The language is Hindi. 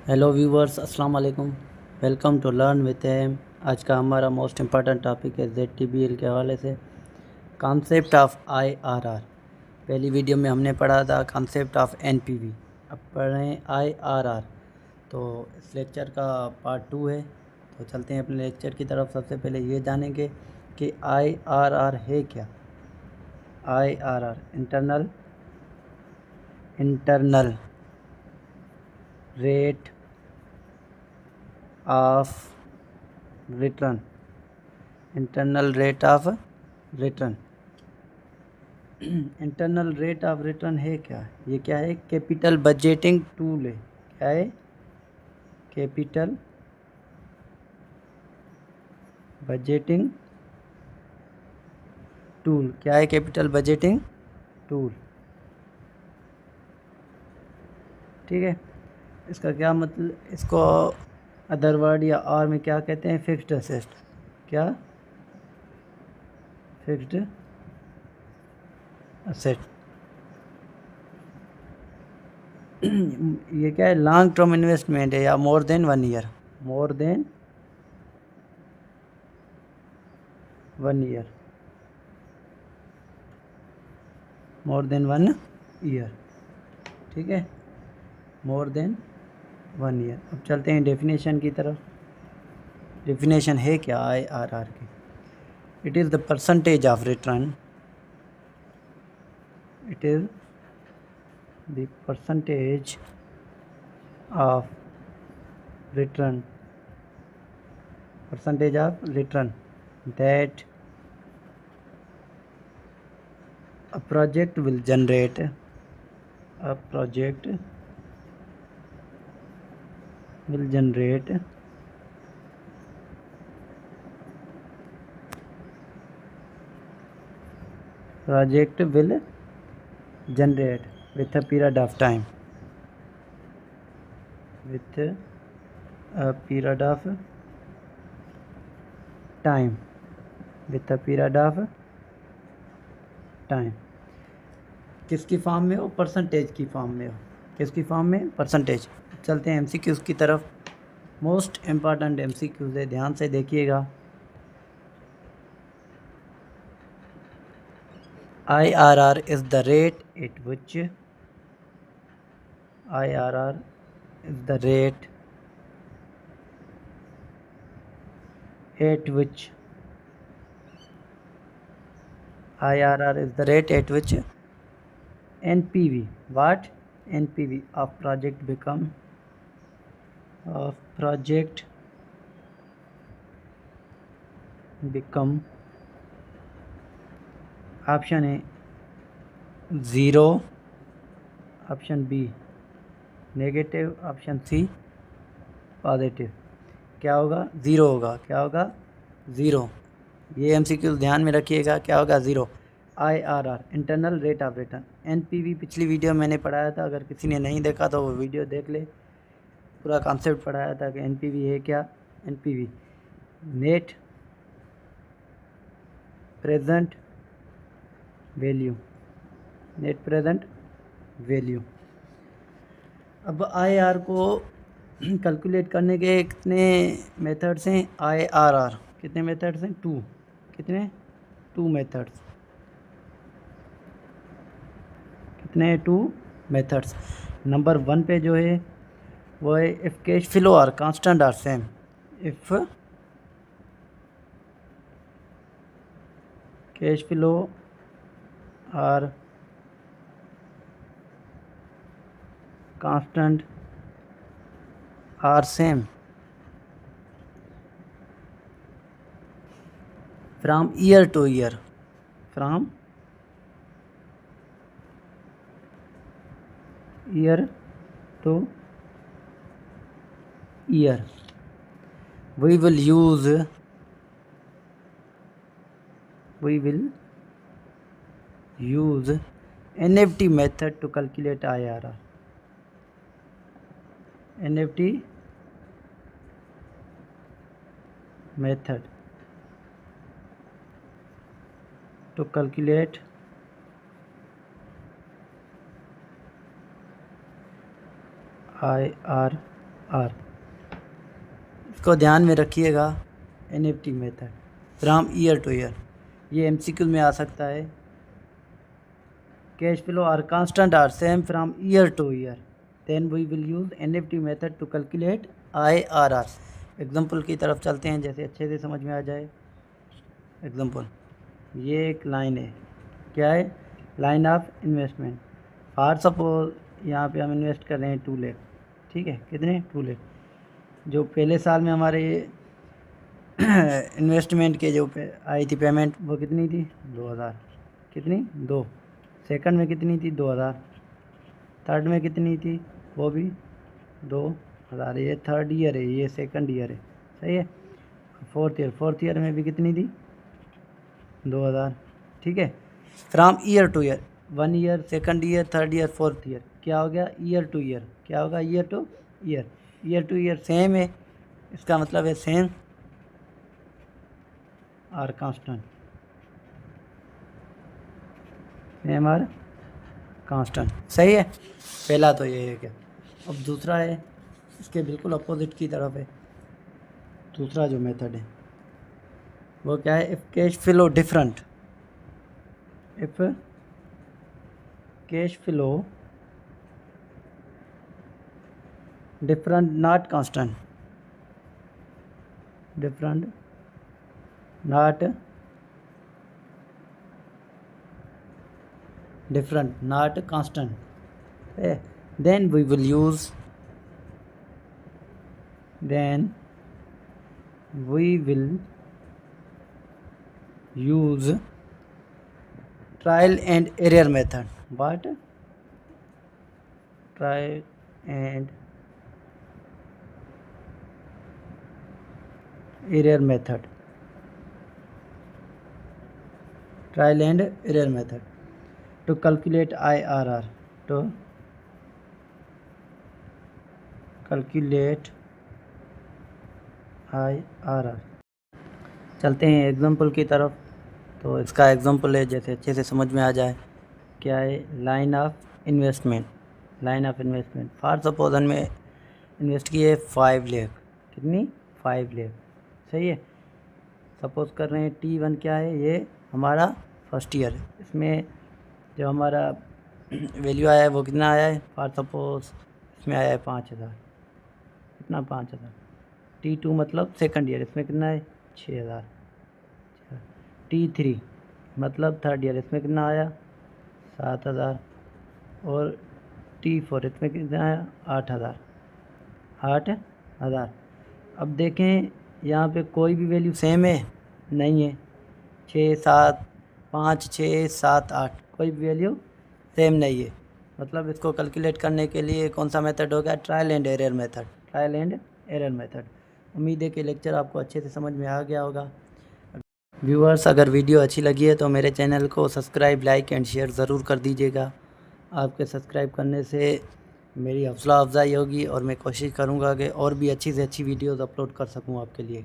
हेलो व्यूवर्स, अस्सलाम वालेकुम। Welcome to learn with M. आज का हमारा मोस्ट इम्पॉर्टेंट टॉपिक है ZTBL के हवाले से कॉन्सेप्ट ऑफ IRR। पहली वीडियो में हमने पढ़ा था कॉन्सेप्ट ऑफ NPV। अब पढ़ें IRR। तो इस लेक्चर का पार्ट 2 है। तो चलते हैं अपने लेक्चर की तरफ। सबसे पहले ये जानेंगे कि IRR है क्या। IRR internal rate of return. Internal rate of return. Internal rate of return है क्या? ये क्या है? कैपिटल बजटिंग टूल है। क्या है? Capital budgeting tool. क्या है कैपिटल बजटिंग टूल? ठीक है। इसका क्या मतलब, इसको अदर वर्ड या और में क्या कहते हैं? Fixed asset. क्या? Fixed asset. ये क्या है? लॉन्ग टर्म इन्वेस्टमेंट है या more than 1 year. More than 1 year. More than 1 year. ठीक है, मोर देन 1 ईयर। अब चलते हैं डेफिनेशन की तरफ। डेफिनेशन है क्या IRR की? It is the percentage of return. It is the percentage of return. Percentage of return that a project will generate। a project will generate project will generate with a period of time। with a period of time। with a period of time। किसकी फॉर्म में हो? परसेंटेज की फॉर्म में हो। किसकी फॉर्म में? परसेंटेज। चलते हैं MCQs की तरफ। मोस्ट इम्पॉर्टेंट MCQs है, ध्यान से देखिएगा। IRR is the rate at which IRR is the rate at which IRR is the rate at which NPV, what? NPV of project become option A 0, option B negative, option C positive. क्या होगा? 0 होगा। क्या होगा? 0। ये MCQ ध्यान में रखिएगा। क्या होगा? 0। IRR internal rate of return. NPV पिछली वीडियो मैंने पढ़ाया था, अगर किसी ने नहीं देखा तो वो वीडियो देख ले। पूरा कॉन्सेप्ट पढ़ाया था कि NPV है क्या। NPV net present value. Net present value. अब IRR को कैलकुलेट करने के कितने मेथड्स हैं? IRR कितने मेथड्स हैं? 2। कितने? 2 मेथड्स। कितने? 2 मेथड्स। नंबर 1 पे जो है वो है if cash flow are constant or same. If cash flow are constant or same from year to year. From year to year we will use NFT method to calculate IRR। NFT method to calculate IRR। R. इसको ध्यान में रखिएगा, NFT method from year to year, ये MCQ में आ सकता है। Cash flow are constant or same from year to year, then we will use NFT method to calculate IRR। Example की तरफ चलते हैं, जैसे अच्छे से समझ में आ जाए। एग्जाम्पल, ये एक लाइन है, क्या है, line of investment. For suppose यहाँ पे हम इन्वेस्ट कर रहे हैं 2 लाख, ठीक है, कितने, 2 लाख। जो पहले साल में हमारे इन्वेस्टमेंट के जो आई थी पेमेंट, वो कितनी थी, 2000, कितनी, 2। सेकंड में कितनी थी, 2000। थर्ड में कितनी थी, वो भी 2000। ये थर्ड ईयर है, ये सेकंड ईयर है, सही है। फोर्थ ईयर में भी कितनी थी, 2000, ठीक है। From year to year, 1 year, second year, third year, fourth year, क्या हो गया, ईयर टू ईयर, क्या होगा, year to year. Year to year same है, इसका मतलब है same or constant, same or constant, सही है। पहला तो ये है क्या। अब दूसरा है, इसके बिल्कुल अपोजिट की तरफ है। दूसरा जो मेथड है वो क्या है, if cash flow different, if cash flow different not constant, different not different not constant, then we will use trial and error method. What? Trial and error method, trial and error method to calculate IRR, to calculate IRR। चलते हैं एग्जाम्पल की तरफ। तो इसका एग्जाम्पल है, जैसे अच्छे से समझ में आ जाए, क्या है, line of investment. Line of investment, for suppose हमने इन्वेस्ट किए 5 लाख, कितनी, 5 लाख, सही है। सपोज कर रहे हैं T1 क्या है, ये हमारा फर्स्ट ईयर है। इसमें जो हमारा वैल्यू आया है वो कितना आया है, फॉर सपोज इसमें आया है 5000, कितना, 5000। T2 मतलब सेकंड ईयर, इसमें कितना है, 6000। T3 मतलब थर्ड ईयर, इसमें कितना आया, 7000। और T4 इसमें कितना आया, 8000। अब देखें यहाँ पे कोई भी वैल्यू सेम है, नहीं है। 6 7 5 6 7 8 कोई भी वैल्यू सेम नहीं है। मतलब इसको कैलकुलेट करने के लिए कौन सा मेथड होगा, trial and error method, trial and error method. उम्मीद है कि लेक्चर आपको अच्छे से समझ में आ गया होगा। व्यूअर्स, अगर वीडियो अच्छी लगी है तो मेरे चैनल को सब्सक्राइब, लाइक एंड शेयर ज़रूर कर दीजिएगा। आपके सब्सक्राइब करने से मेरी हौसला अफजाई होगी और मैं कोशिश करूँगा कि और भी अच्छी से अच्छी वीडियोज़ अपलोड कर सकूँ आपके लिए।